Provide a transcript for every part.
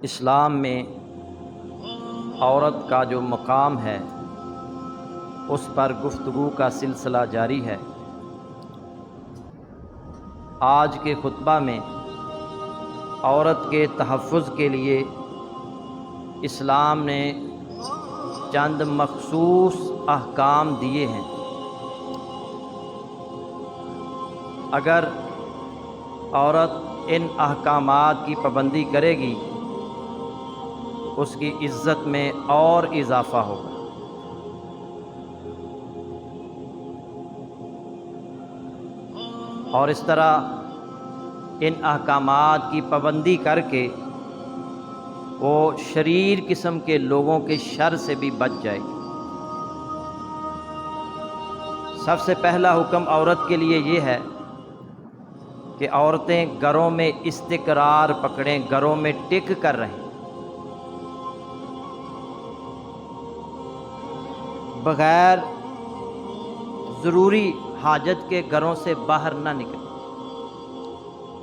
اسلام میں عورت کا جو مقام ہے اس پر گفتگو کا سلسلہ جاری ہے۔ آج کے خطبہ میں عورت کے تحفظ کے لیے اسلام نے چند مخصوص احکام دیے ہیں۔ اگر عورت ان احکامات کی پابندی کرے گی اس کی عزت میں اور اضافہ ہوگا۔ اور اس طرح ان احکامات کی پابندی کر کے وہ شریر قسم کے لوگوں کے شر سے بھی بچ جائے گی۔ سب سے پہلا حکم عورت کے لیے یہ ہے کہ عورتیں گھروں میں استقرار پکڑیں، گھروں میں ٹک کر رہیں، بغیر ضروری حاجت کے گھروں سے باہر نہ نکلیں۔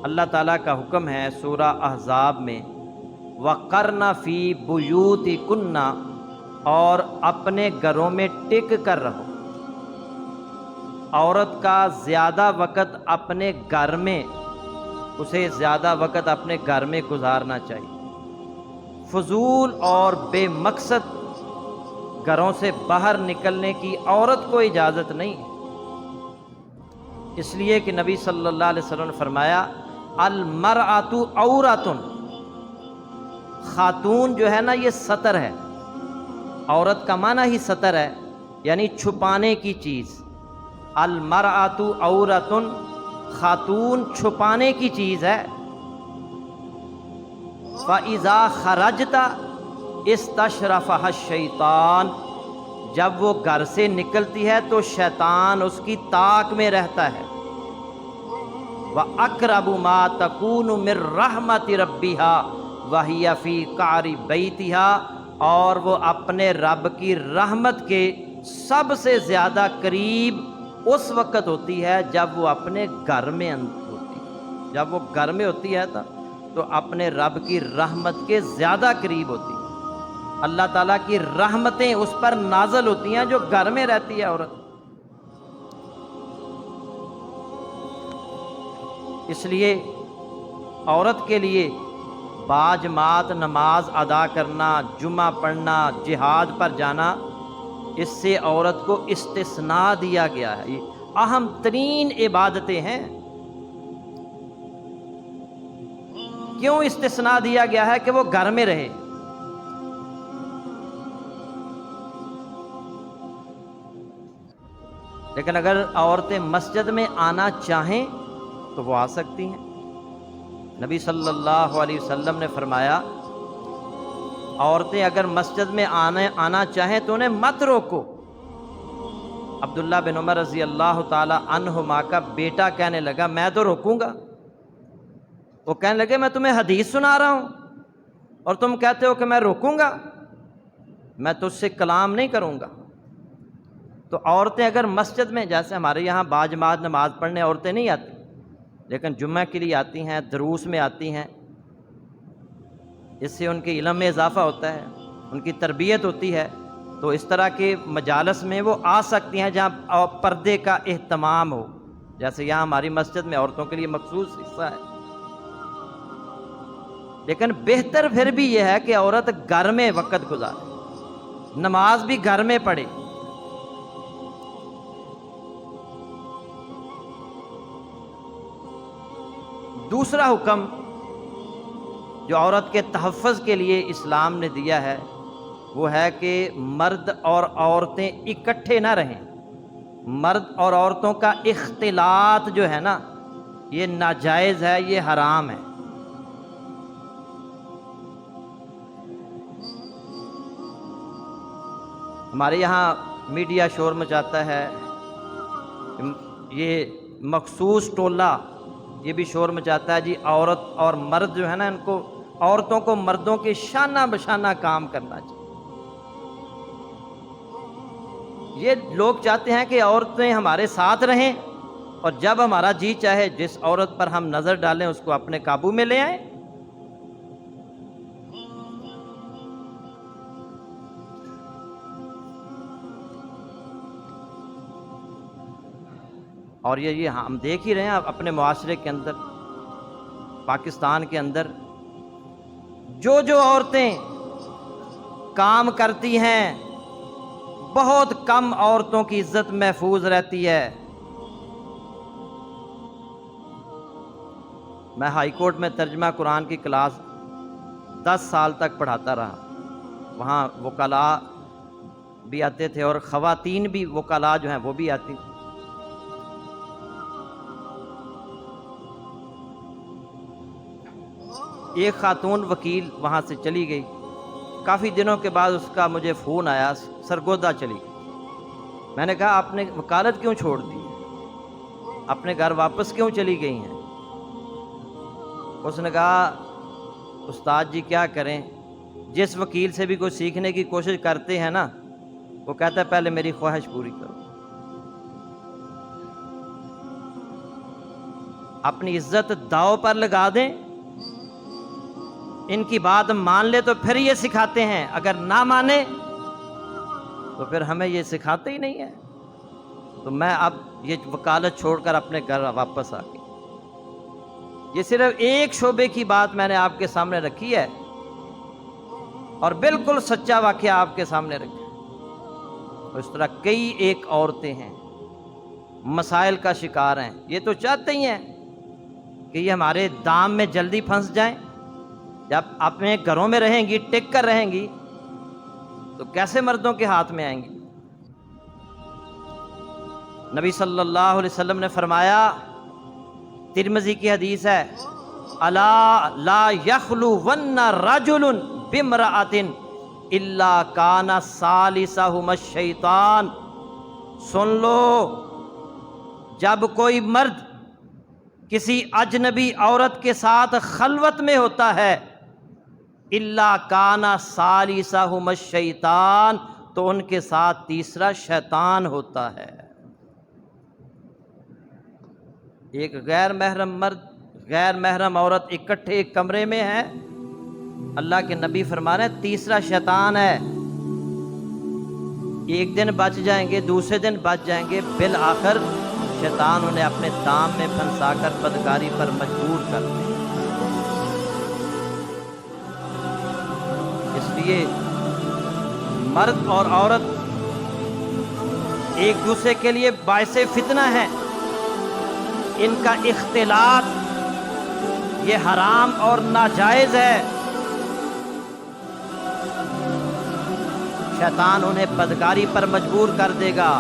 اللہ تعالیٰ کا حکم ہے سورہ احزاب میں وَقَرْنَ فِي بُيُوتِكُنَّ، اور اپنے گھروں میں ٹک کر رہو۔ عورت کا زیادہ وقت اپنے گھر میں، اسے زیادہ وقت اپنے گھر میں گزارنا چاہیے۔ فضول اور بے مقصد گھروں سے باہر نکلنے کی عورت کو اجازت نہیں ہے، اس لیے کہ نبی صلی اللہ علیہ وسلم نے فرمایا المرأۃ عورۃ، خاتون جو ہے نا یہ ستر ہے۔ عورت کا معنی ہی ستر ہے، یعنی چھپانے کی چیز۔ المرأۃ عورۃ، خاتون چھپانے کی چیز ہے۔ فَإِذَا خَرَجْتَ اسْتَشْرَفَهَا الشَّيْطَانُ، جب وہ گھر سے نکلتی ہے تو شیطان اس کی طاق میں رہتا ہے۔ وَأَقْرَبُ مَا تَكُونُ مِن رَحْمَةِ رَبِّهَا وَهِيَ فِي قَعْرِ بَيْتِهَا، اور وہ اپنے رب کی رحمت کے سب سے زیادہ قریب اس وقت ہوتی ہے جب وہ اپنے گھر میں ہوتی ہے۔ جب وہ گھر میں ہوتی ہے تو اپنے رب کی رحمت کے زیادہ قریب ہوتی ہے۔ اللہ تعالیٰ کی رحمتیں اس پر نازل ہوتی ہیں جو گھر میں رہتی ہے عورت۔ اس لیے عورت کے لیے باجماعت نماز ادا کرنا، جمعہ پڑھنا، جہاد پر جانا، اس سے عورت کو استثناء دیا گیا ہے۔ یہ اہم ترین عبادتیں ہیں۔ کیوں استثناء دیا گیا ہے؟ کہ وہ گھر میں رہے۔ لیکن اگر عورتیں مسجد میں آنا چاہیں تو وہ آ سکتی ہیں۔ نبی صلی اللہ علیہ وسلم نے فرمایا عورتیں اگر مسجد میں آنا چاہیں تو انہیں مت روکو۔ عبداللہ بن عمر رضی اللہ تعالی عنہما کا بیٹا کہنے لگا میں تو روکوں گا۔ وہ کہنے لگے میں تمہیں حدیث سنا رہا ہوں اور تم کہتے ہو کہ میں روکوں گا، میں تجھ سے کلام نہیں کروں گا۔ تو عورتیں اگر مسجد میں، جیسے ہمارے یہاں باجماعت نماز پڑھنے عورتیں نہیں آتی لیکن جمعہ کے لیے آتی ہیں، دروس میں آتی ہیں، اس سے ان کے علم میں اضافہ ہوتا ہے، ان کی تربیت ہوتی ہے، تو اس طرح کے مجالس میں وہ آ سکتی ہیں جہاں پردے کا اہتمام ہو، جیسے یہاں ہماری مسجد میں عورتوں کے لیے مخصوص حصہ ہے۔ لیکن بہتر پھر بھی یہ ہے کہ عورت گھر میں وقت گزارے، نماز بھی گھر میں پڑھے۔ دوسرا حکم جو عورت کے تحفظ کے لیے اسلام نے دیا ہے وہ ہے کہ مرد اور عورتیں اکٹھے نہ رہیں۔ مرد اور عورتوں کا اختلاط جو ہے نا یہ ناجائز ہے، یہ حرام ہے۔ ہمارے یہاں میڈیا شور مچاتا ہے، یہ مخصوص ٹولہ یہ بھی شور مچاتا ہے جی عورت اور مرد جو ہے نا ان کو، عورتوں کو مردوں کے شانہ بشانہ کام کرنا چاہیے۔ یہ لوگ چاہتے ہیں کہ عورتیں ہمارے ساتھ رہیں اور جب ہمارا جی چاہے جس عورت پر ہم نظر ڈالیں اس کو اپنے قابو میں لے آئیں۔ اور یہ ہم دیکھ ہی رہے ہیں اپنے معاشرے کے اندر، پاکستان کے اندر جو عورتیں کام کرتی ہیں، بہت کم عورتوں کی عزت محفوظ رہتی ہے۔ میں ہائی کورٹ میں ترجمہ قرآن کی کلاس 10 سال تک پڑھاتا رہا، وہاں وکلاء بھی آتے تھے اور خواتین بھی وکلاء جو ہیں وہ بھی آتی تھیں۔ ایک خاتون وکیل وہاں سے چلی گئی، کافی دنوں کے بعد اس کا مجھے فون آیا، سرگودا چلی گئی۔ میں نے کہا آپ نے وکالت کیوں چھوڑ دی، اپنے گھر واپس کیوں چلی گئی ہیں؟ اس نے کہا استاد جی کیا کریں، جس وکیل سے بھی کوئی سیکھنے کی کوشش کرتے ہیں نا، وہ کہتا ہے پہلے میری خواہش پوری کرو، اپنی عزت داؤ پر لگا دیں، ان کی بات مان لے تو پھر یہ سکھاتے ہیں، اگر نہ مانے تو پھر ہمیں یہ سکھاتے ہی نہیں ہے۔ تو میں اب یہ وکالت چھوڑ کر اپنے گھر واپس آ گئی۔ یہ صرف ایک شعبے کی بات میں نے آپ کے سامنے رکھی ہے اور بالکل سچا واقعہ آپ کے سامنے رکھا ہے۔ تو اس طرح کئی ایک عورتیں ہیں مسائل کا شکار ہیں، یہ تو چاہتے ہی ہیں کہ یہ ہمارے دام میں جلدی پھنس جائیں۔ جب اپنے گھروں میں رہیں گی، ٹک کر رہیں گی، تو کیسے مردوں کے ہاتھ میں آئیں گی؟ نبی صلی اللہ علیہ وسلم نے فرمایا، ترمذی کی حدیث ہے، الا لا یخلون رجل بامرأۃ الا کان ثالثہما الشیطان۔ سن لو، جب کوئی مرد کسی اجنبی عورت کے ساتھ خلوت میں ہوتا ہے، الا کان ثالثہما الشیطان، تو ان کے ساتھ تیسرا شیطان ہوتا ہے۔ ایک غیر محرم مرد، غیر محرم عورت اکٹھے ایک کمرے میں ہیں، اللہ کے نبی فرما رہے ہیں تیسرا شیطان ہے۔ ایک دن بچ جائیں گے، دوسرے دن بچ جائیں گے، بالآخر شیطان انہیں اپنے دام میں پھنسا کر بدکاری پر مجبور کر دے۔ اس لیے مرد اور عورت ایک دوسرے کے لیے باعث فتنہ ہیں، ان کا اختلاط یہ حرام اور ناجائز ہے۔ شیطان انہیں بدکاری پر مجبور کر دے گا۔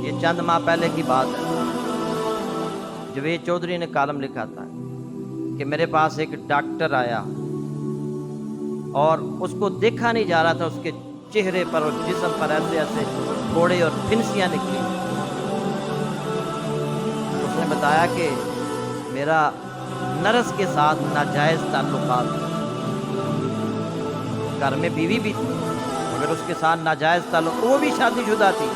یہ چند ماہ پہلے کی بات ہے، جوید چودھری نے کالم لکھا تھا کہ میرے پاس ایک ڈاکٹر آیا اور اس کو دیکھا نہیں جا رہا تھا، اس کے چہرے پر اور جسم پر ایسے ایسے پھوڑے اور پھنسیاں نکلی۔ اس نے بتایا کہ میرا نرس کے ساتھ ناجائز تعلقات، گھر میں بیوی بھی تھی مگر اس کے ساتھ ناجائز تعلق، وہ بھی شادی شدہ تھی،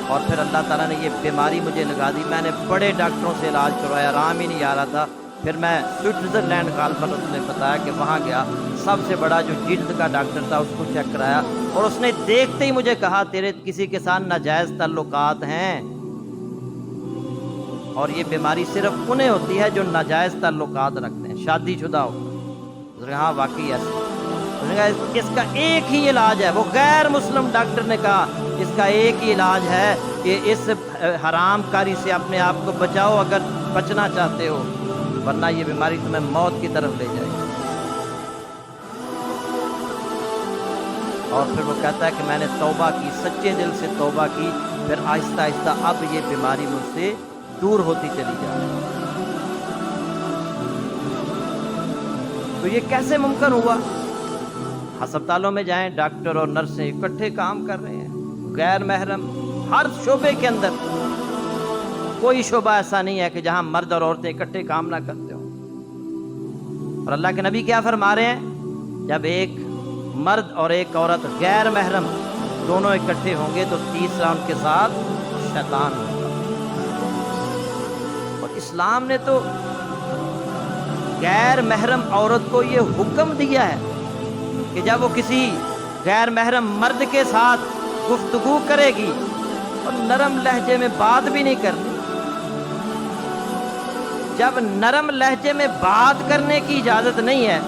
اور پھر اللہ تعالیٰ نے یہ بیماری مجھے لگا دی۔ میں نے بڑے ڈاکٹروں سے علاج کروایا، آرام ہی نہیں آ رہا تھا۔ پھر میں سوئٹزرلینڈ کال پر اس نے بتایا کہ وہاں گیا، سب سے بڑا جو جلد کا ڈاکٹر تھا اس کو چیک کرایا، اور اس نے دیکھتے ہی مجھے کہا تیرے کسی کے ساتھ ناجائز تعلقات ہیں، اور یہ بیماری صرف انہیں ہوتی ہے جو ناجائز تعلقات رکھتے ہیں، شادی شدہ ہو۔ اس نے کہا ہاں واقعی ایسے۔ اس نے کہا اس کا ایک ہی علاج ہے، وہ غیر مسلم ڈاکٹر نے کہا اس کا ایک ہی علاج ہے کہ اس حرام کاری سے اپنے آپ کو بچاؤ اگر بچنا چاہتے ہو، ورنہ یہ بیماری تمہیں موت کی طرف لے جائے گی۔ اور پھر وہ کہتا ہے کہ میں نے توبہ کی، سچے دل سے توبہ کی، پھر آہستہ آہستہ اب یہ بیماری مجھ سے دور ہوتی چلی جا رہی ہے۔ تو یہ کیسے ممکن ہوا؟ ہسپتالوں میں جائیں، ڈاکٹر اور نرسیں اکٹھے کام کر رہے ہیں، غیر محرم، ہر شعبے کے اندر کوئی شعبہ ایسا نہیں ہے کہ جہاں مرد اور عورتیں اکٹھے کام نہ کرتے ہوں۔ اور اللہ کے نبی کیا فرما رہے ہیں؟ جب ایک مرد اور ایک عورت غیر محرم دونوں اکٹھے ہوں گے تو تیسرا ان کے ساتھ شیطان ہوگا۔ اور اسلام نے تو غیر محرم عورت کو یہ حکم دیا ہے کہ جب وہ کسی غیر محرم مرد کے ساتھ گفتگو کرے گی اور نرم لہجے میں بات بھی نہیں کرنی. جب نرم لہجے میں بات کرنے کی اجازت نہیں ہے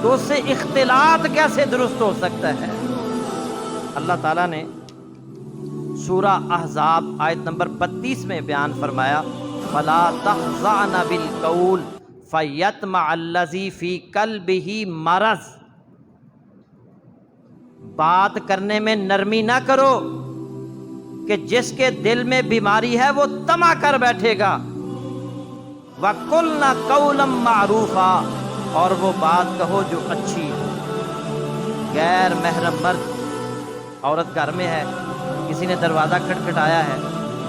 تو اس سے اختلاط کیسے درست ہو سکتا ہے؟ اللہ تعالیٰ نے سورہ احزاب آیت نمبر 32 میں بیان فرمایا فَلَا تَخْضَعْنَ بِالْقَوْلِ فَيَطْمَعَ الَّذِي فِي قَلْبِهِ مَرَضٌ. بات کرنے میں نرمی نہ کرو کہ جس کے دل میں بیماری ہے وہ طمع کر بیٹھے گا. وَقُلْنَا قَوْلًا مَّعْرُوفًا، اور وہ بات کہو جو اچھی ہو. غیر محرم مرد، عورت گھر میں ہے، کسی نے دروازہ کھٹکھٹایا ہے،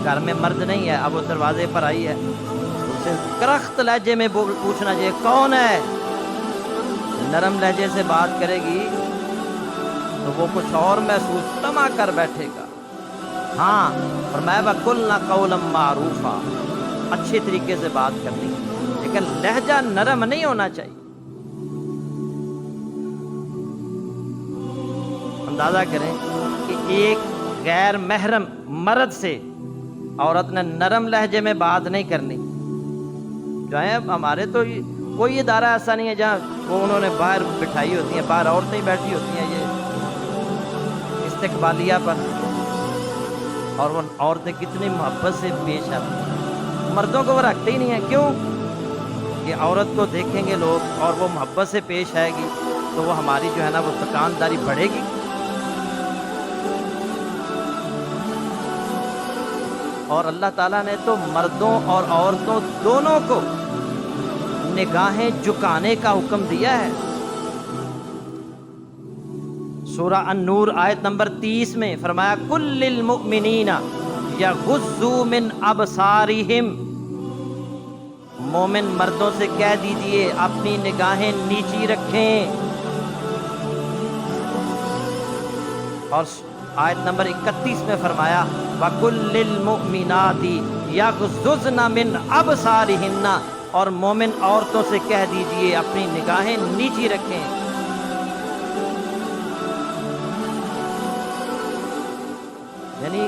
گھر میں مرد نہیں ہے، اب وہ دروازے پر آئی ہے، اسے کرخت لہجے میں پوچھنا چاہیے کون ہے. نرم لہجے سے بات کرے گی تو وہ کچھ اور محسوس طمع کر بیٹھے گا. ہاں فرمایا وَقُلْنَا قَوْلًا مَّعْرُوفًا، اچھے طریقے سے بات کرنی، لیکن لہجہ نرم نہیں ہونا چاہیے. اندازہ کریں کہ ایک غیر محرم مرد سے عورت نے نرم لہجے میں بات نہیں کرنی. جو ہے ہمارے تو کوئی ادارہ ایسا نہیں ہے جہاں وہ انہوں نے باہر بٹھائی ہوتی ہیں، باہر عورتیں بیٹھی ہوتی ہیں یہ استقبالیہ پر، اور وہ عورتیں کتنی محبت سے پیش آتی ہیں. مردوں کو وہ رکھتے ہی نہیں ہیں. کیوں؟ کہ عورت کو دیکھیں گے لوگ اور وہ محبت سے پیش آئے گی تو وہ ہماری جو ہے نا وہ دکانداری بڑھے گی. اور اللہ تعالیٰ نے تو مردوں اور عورتوں دونوں کو نگاہیں جھکانے کا حکم دیا ہے. سورہ النور آیت نمبر 30 میں فرمایا کل للمؤمنین یغضوا من ابصارہم، مومن مردوں سے کہہ دیجئے اپنی نگاہیں نیچی رکھیں. اور آیت نمبر 31 میں فرمایا وَقُلْ لِلْمُؤْمِنَاتِ يَغْضُضْنَ مِنْ أَبْصَارِهِنَّ، اور مومن عورتوں سے کہہ دیجئے اپنی نگاہیں نیچی رکھیں. یعنی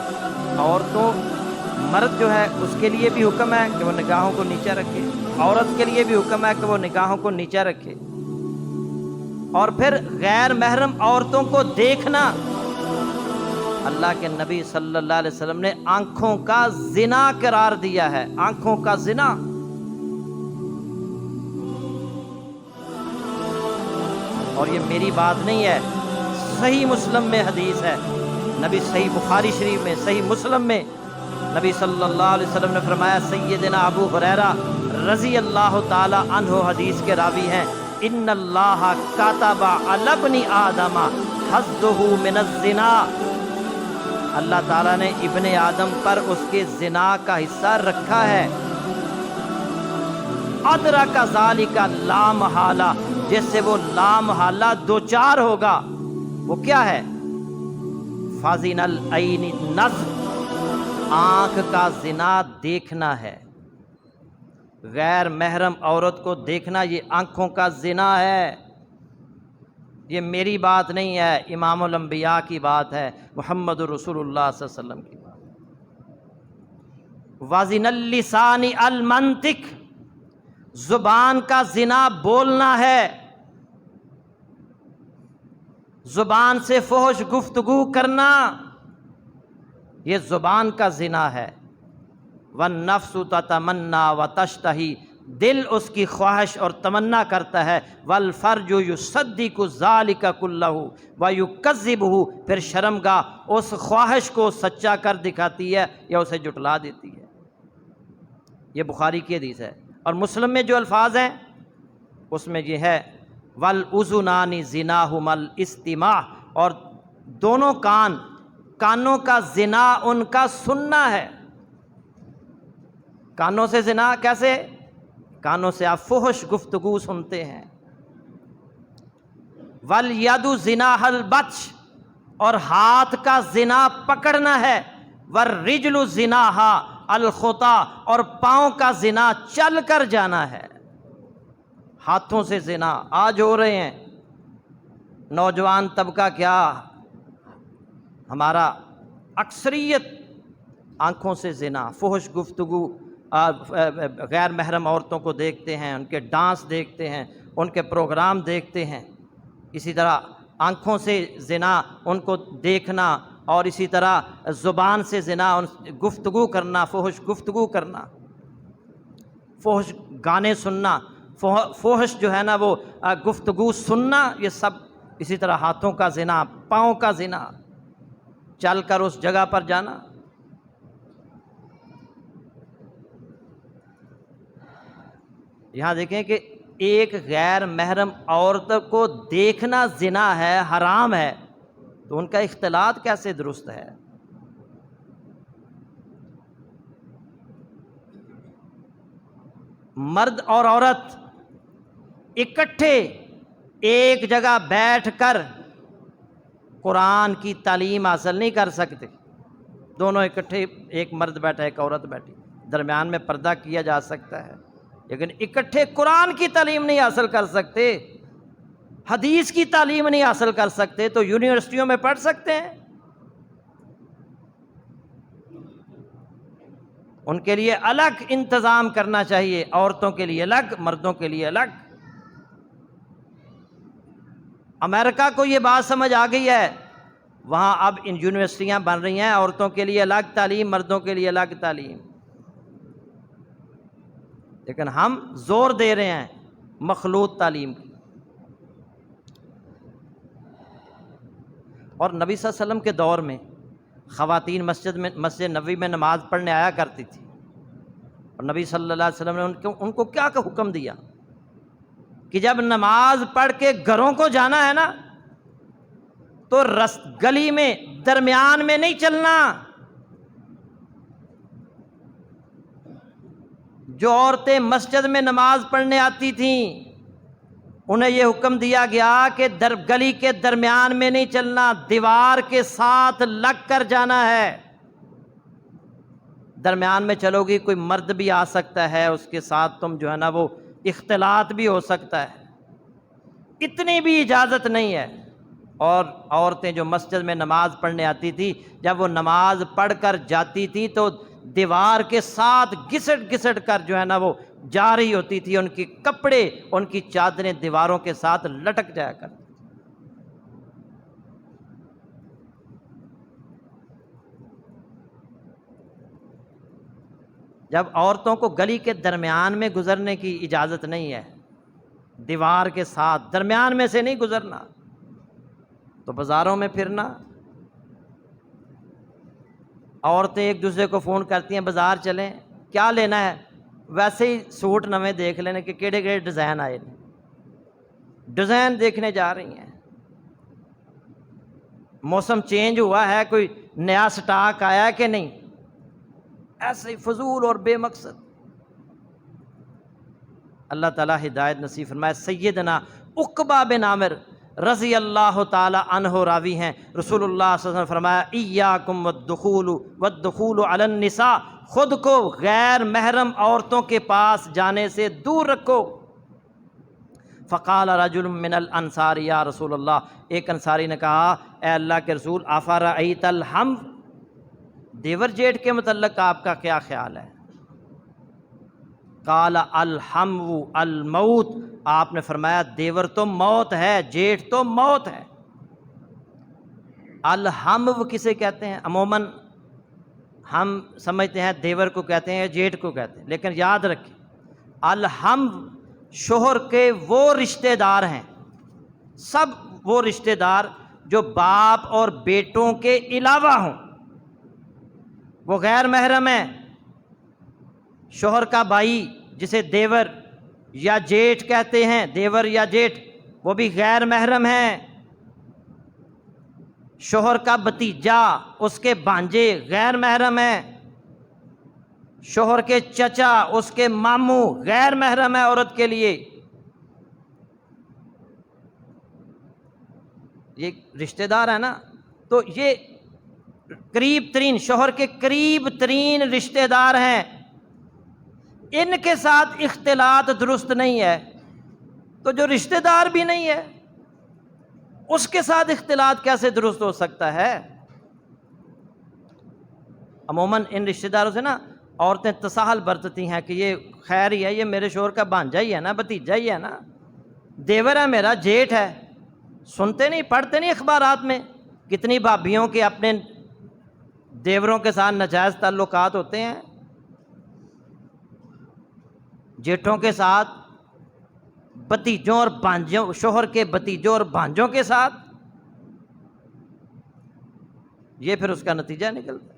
عورتوں، مرد جو ہے اس کے لیے بھی حکم ہے کہ وہ نگاہوں کو نیچا رکھے، عورت کے لیے بھی حکم ہے کہ وہ نگاہوں کو نیچا رکھے. اور پھر غیر محرم عورتوں کو دیکھنا، اللہ کے نبی صلی اللہ علیہ وسلم نے آنکھوں کا زنا قرار دیا ہے. آنکھوں کا زنا. اور یہ میری بات نہیں ہے، صحیح مسلم میں حدیث ہے، نبی صحیح بخاری شریف میں، صحیح مسلم میں نبی صلی اللہ علیہ وسلم نے فرمایا، سیدنا ابو ہریرہ رضی اللہ تعالی عنہ حدیث کے راوی ہیں، ان اللہ کتب علی ابن آدم حظہ من الزنا، اللہ تعالیٰ نے ابن آدم پر اس کے زنا کا حصہ رکھا ہے. ادرک ذالک لا محالہ، جس سے وہ لا محالہ دوچار ہوگا. وہ کیا ہے؟ فَزِنَ الْعَيْنِ النَّظْرُ، آنکھ کا زنا دیکھنا ہے. غیر محرم عورت کو دیکھنا یہ آنکھوں کا زنا ہے. یہ میری بات نہیں ہے، امام الانبیاء کی بات ہے، محمد رسول اللہ صلی اللہ علیہ وسلم کی بات. وَزِنَ اللِّسَانِ الْمَنطِق، زبان کا زنا بولنا ہے، زبان سے فحش گفتگو کرنا، یہ زبان کا زنا ہے. وَالنَّفْسُ تَتَمَنَّى وَتَشْتَهِي، دل اس کی خواہش اور تمنا کرتا ہے. وَالْفَرْجُ يُصَدِّقُ ذَلِكَ كُلَّهُ وَيُكَذِّبُهُ، پھر شرمگاہ اس خواہش کو سچا کر دکھاتی ہے یا اسے جھٹلا دیتی ہے. یہ بخاری کی حدیث ہے. اور مسلم میں جو الفاظ ہیں اس میں یہ ہے وَالْأُذُنَانِ زِنَاهُمَا الْإِسْتِمَاعُ، اور دونوں کانوں کا زنا ان کا سننا ہے. کانوں سے زنا کیسے؟ کانوں سے آپ فحش گفتگو سنتے ہیں. وَالْيَدُ زِنَاهَا الْبَطْشُ، اور ہاتھ کا زنا پکڑنا ہے. وَالرِّجْلُ زِنَاهَا الْخُطَىٰ، اور پاؤں کا زنا چل کر جانا ہے. ہاتھوں سے زنا آج ہو رہے ہیں. نوجوان طبقہ کیا، ہمارا اکثریت آنکھوں سے زنا، فحش گفتگو، غیر محرم عورتوں کو دیکھتے ہیں، ان کے ڈانس دیکھتے ہیں، ان کے پروگرام دیکھتے ہیں، اسی طرح آنکھوں سے زنا ان کو دیکھنا، اور اسی طرح زبان سے زنا گفتگو کرنا، فحش گفتگو کرنا، فحش گانے سننا، فحش جو ہے نا وہ گفتگو سننا، یہ سب اسی طرح ہاتھوں کا زنا، پاؤں کا زنا، چل کر اس جگہ پر جانا۔ یہاں دیکھیں کہ ایک غیر محرم عورت کو دیکھنا زنا ہے، حرام ہے، تو ان کا اختلاط کیسے درست ہے؟ مرد اور عورت اکٹھے ایک جگہ بیٹھ کر قرآن کی تعلیم حاصل نہیں کر سکتے، دونوں اکٹھے، ایک مرد بیٹھا ایک عورت بیٹھی، درمیان میں پردہ کیا جا سکتا ہے، لیکن اکٹھے قرآن کی تعلیم نہیں حاصل کر سکتے، حدیث کی تعلیم نہیں حاصل کر سکتے، تو یونیورسٹیوں میں پڑھ سکتے ہیں؟ ان کے لیے الگ انتظام کرنا چاہیے، عورتوں کے لیے الگ، مردوں کے لیے الگ۔ امریکہ کو یہ بات سمجھ آ گئی ہے، وہاں اب ان یونیورسٹیاں بن رہی ہیں، عورتوں کے لیے الگ تعلیم، مردوں کے لیے الگ تعلیم، لیکن ہم زور دے رہے ہیں مخلوط تعلیم کی۔ اور نبی صلی اللہ علیہ وسلم کے دور میں خواتین مسجد نبوی میں نماز پڑھنے آیا کرتی تھی، اور نبی صلی اللہ علیہ وسلم نے ان کو کیا حکم دیا کہ جب نماز پڑھ کے گھروں کو جانا ہے نا، تو گلی میں درمیان میں نہیں چلنا۔ جو عورتیں مسجد میں نماز پڑھنے آتی تھیں انہیں یہ حکم دیا گیا کہ گلی کے درمیان میں نہیں چلنا، دیوار کے ساتھ لگ کر جانا ہے۔ درمیان میں چلو گی کوئی مرد بھی آ سکتا ہے، اس کے ساتھ تم جو ہے نا وہ اختلاط بھی ہو سکتا ہے، اتنی بھی اجازت نہیں ہے۔ اور عورتیں جو مسجد میں نماز پڑھنے آتی تھی، جب وہ نماز پڑھ کر جاتی تھی تو دیوار کے ساتھ گھسٹ گھسٹ کر جو ہے نا وہ جا رہی ہوتی تھی، ان کے کپڑے، ان کی چادریں دیواروں کے ساتھ لٹک جایا کرتی۔ جب عورتوں کو گلی کے درمیان میں گزرنے کی اجازت نہیں ہے، دیوار کے ساتھ درمیان میں سے نہیں گزرنا، تو بازاروں میں پھرنا، عورتیں ایک دوسرے کو فون کرتی ہیں بازار چلیں، کیا لینا ہے، ویسے ہی سوٹ نویں دیکھ لینے کہ کیڑے کیڑے ڈیزائن آئے، ڈیزائن دیکھنے جا رہی ہیں۔ موسم چینج ہوا ہے، کوئی نیا سٹاک آیا کہ نہیں، ایسے ہی فضول اور بے مقصد۔ اللہ تعالیٰ ہدایت نصیب فرمائے۔ سیدنا عقبہ بن عامر رضی اللہ تعالی عنہ راوی ہیں، رسول اللہ صلی اللہ علیہ وسلم نے فرمایا ایاکم والدخول علی النساء، خود کو غیر محرم عورتوں کے پاس جانے سے دور رکھو۔ فقال رجل من الانصار یا رسول اللہ، ایک انصاری نے کہا اے اللہ کے رسول، افرأیت الحم، دیور جیٹ کے متعلق آپ کا کیا خیال ہے؟ قال الحمو الموت، آپ نے فرمایا دیور تو موت ہے، جیٹھ تو موت ہے۔ الحمو کسے کہتے ہیں؟ عموماً ہم سمجھتے ہیں دیور کو کہتے ہیں یا جیٹھ کو کہتے ہیں، لیکن یاد رکھیں الحم شوہر کے وہ رشتہ دار ہیں، سب وہ رشتہ دار جو باپ اور بیٹوں کے علاوہ ہوں، وہ غیر محرم ہیں۔ شوہر کا بھائی جسے دیور یا جیٹھ کہتے ہیں، دیور یا جیٹھ، وہ بھی غیر محرم ہیں۔ شوہر کا بھتیجا، اس کے بھانجے غیر محرم ہیں۔ شوہر کے چچا، اس کے ماموں غیر محرم ہے عورت کے لیے۔ یہ رشتہ دار ہے نا، تو یہ قریب ترین، شوہر کے قریب ترین رشتہ دار ہیں، ان کے ساتھ اختلاط درست نہیں ہے، تو جو رشتہ دار بھی نہیں ہے اس کے ساتھ اختلاط کیسے درست ہو سکتا ہے؟ عموماً ان رشتہ داروں سے نا عورتیں تساہل برتتی ہیں کہ یہ خیر ہی ہے، یہ میرے شوہر کا بھانجا ہی ہے نا، بھتیجا ہی ہے نا، دیور ہے میرا، جیٹھ ہے۔ سنتے نہیں، پڑھتے نہیں اخبارات میں کتنی بھابھیوں کے اپنے دیوروں کے ساتھ ناجائز تعلقات ہوتے ہیں، جیٹھوں کے ساتھ، بھتیجوں اور بھانجوں، شوہر کے بھتیجوں اور بھانجوں کے ساتھ، یہ پھر اس کا نتیجہ نکلتا ہے۔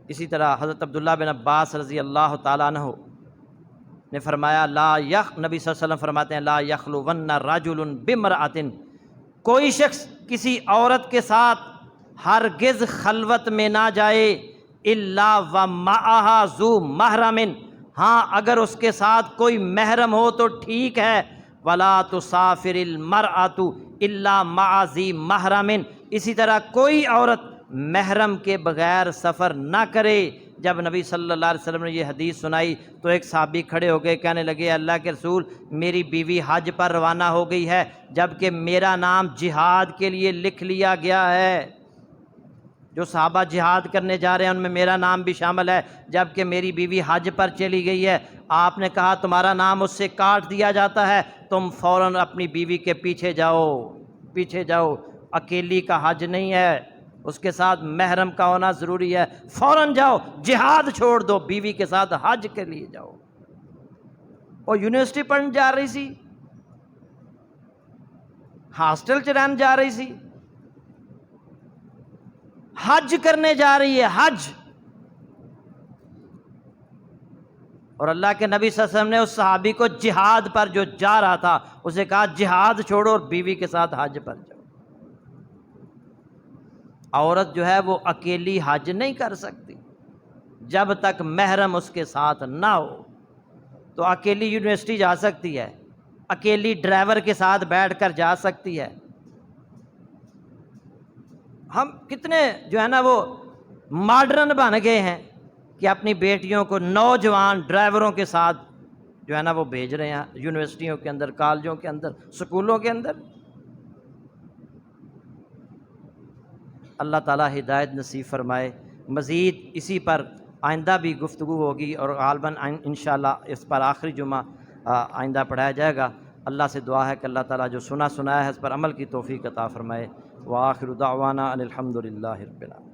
اسی طرح حضرت عبداللہ بن عباس رضی اللہ تعالیٰ عنہ نے فرمایا نبی صلی اللہ علیہ وسلم فرماتے ہیں لا یخلون رجل بامرأۃ، کوئی شخص کسی عورت کے ساتھ ہرگز خلوت میں نہ جائے الا ومعہا ذو محرم، ہاں اگر اس کے ساتھ کوئی محرم ہو تو ٹھیک ہے، ولا تسافر المرأۃ الا مع ذی محرم، اسی طرح کوئی عورت محرم کے بغیر سفر نہ کرے۔ جب نبی صلی اللہ علیہ وسلم نے یہ حدیث سنائی تو ایک صحابی کھڑے ہو گئے، کہنے لگے اللہ کے رسول، میری بیوی حج پر روانہ ہو گئی ہے جبکہ میرا نام جہاد کے لیے لکھ لیا گیا ہے، جو صحابہ جہاد کرنے جا رہے ہیں ان میں میرا نام بھی شامل ہے، جبکہ میری بیوی حج پر چلی گئی ہے۔ آپ نے کہا تمہارا نام اس سے کاٹ دیا جاتا ہے، تم فوراً اپنی بیوی کے پیچھے جاؤ، پیچھے جاؤ، اکیلی کا حج نہیں ہے، اس کے ساتھ محرم کا ہونا ضروری ہے، فوراً جاؤ، جہاد چھوڑ دو، بیوی کے ساتھ حج کے لیے جاؤ۔ وہ یونیورسٹی پڑھنے جا رہی سی، ہاسٹل چ رہن جا رہی سی، حج کرنے جا رہی ہے، حج۔ اور اللہ کے نبی صلی اللہ علیہ وسلم نے اس صحابی کو جہاد پر جو جا رہا تھا اسے کہا جہاد چھوڑو اور بیوی کے ساتھ حج پر جاؤ۔ عورت جو ہے وہ اکیلی حج نہیں کر سکتی جب تک محرم اس کے ساتھ نہ ہو۔ تو اکیلی یونیورسٹی جا سکتی ہے، اکیلی ڈرائیور کے ساتھ بیٹھ کر جا سکتی ہے۔ ہم کتنے جو ہے نا وہ ماڈرن بن گئے ہیں کہ اپنی بیٹیوں کو نوجوان ڈرائیوروں کے ساتھ جو ہے نا وہ بھیج رہے ہیں یونیورسٹیوں کے اندر، کالجوں کے اندر، سکولوں کے اندر۔ اللہ تعالیٰ ہدایت نصیب فرمائے۔ مزید اسی پر آئندہ بھی گفتگو ہوگی اور غالباً انشاءاللہ اس پر آخری جمعہ آئندہ پڑھایا جائے گا۔ اللہ سے دعا ہے کہ اللہ تعالیٰ جو سنا سنایا ہے اس پر عمل کی توفیق عطا فرمائے۔ وآخر دعوانا ان الحمد للہ رب العالمین۔